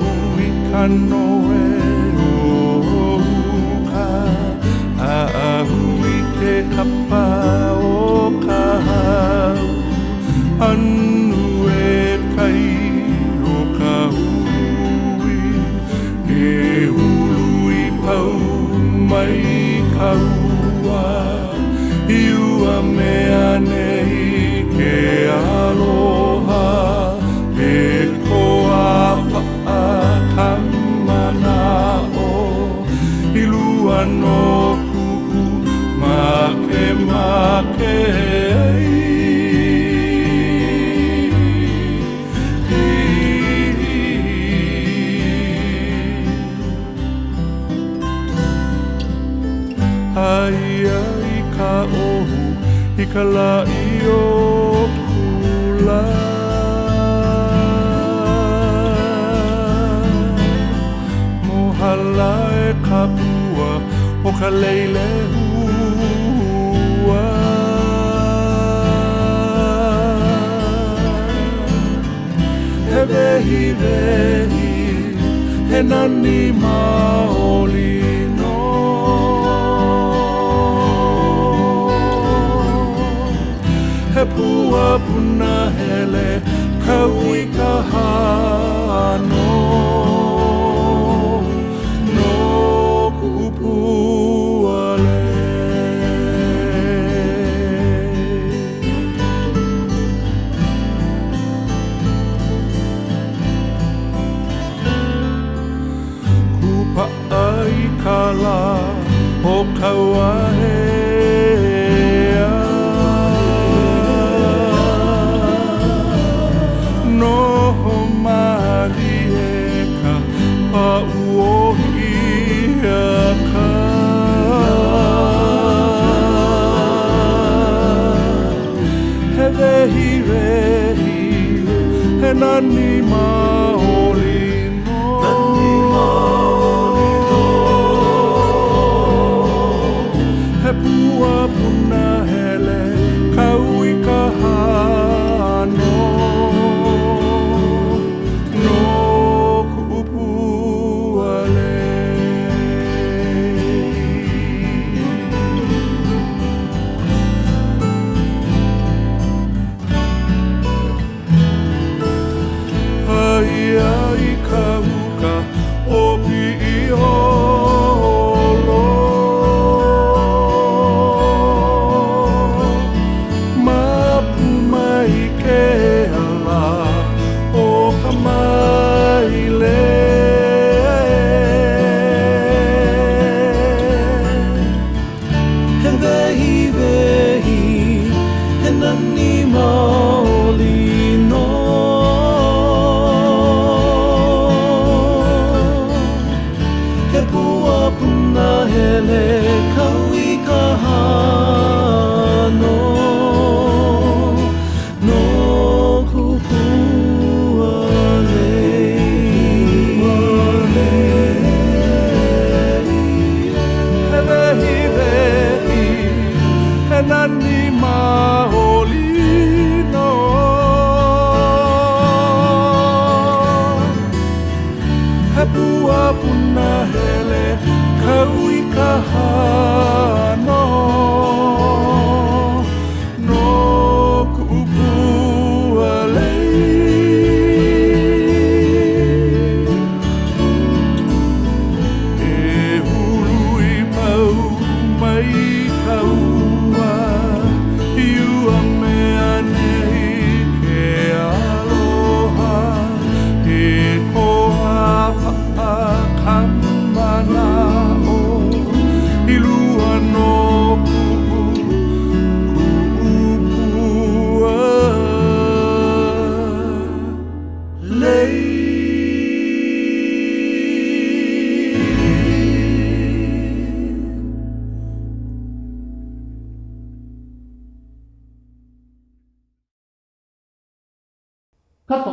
hui kanoe o ka a hui ke kapa o ka hau anu e kai o ka hui e hului pau mai ka ua iua mea nei ke aloha e koa pa'a ka mana'o i lua no ku'u make ai Aia i ka ohu i ka la'i o kula Mohala e ka pua o ka leile hua He vehi vehi he nani maoli He pua puna hele ka ui ka hano no kupua le Kupa ai ka la o ka wahe Vehi vehi he nani maoli no He pua puna hele ka ui ka hano no kupua le Ai ka uka o pi'i holo Mapu mai ke ala o ka maile He vehi vehi he nani maoli no Puna hele ka ui ka hano no kupua He vehi vehi he nani maoli no He pua puna hele ka ui ka hano no kupua lei E hului pau mai ka ua iua mea nei ke aloha e koa pa'a ka mana'o I lua no kupua leiカット。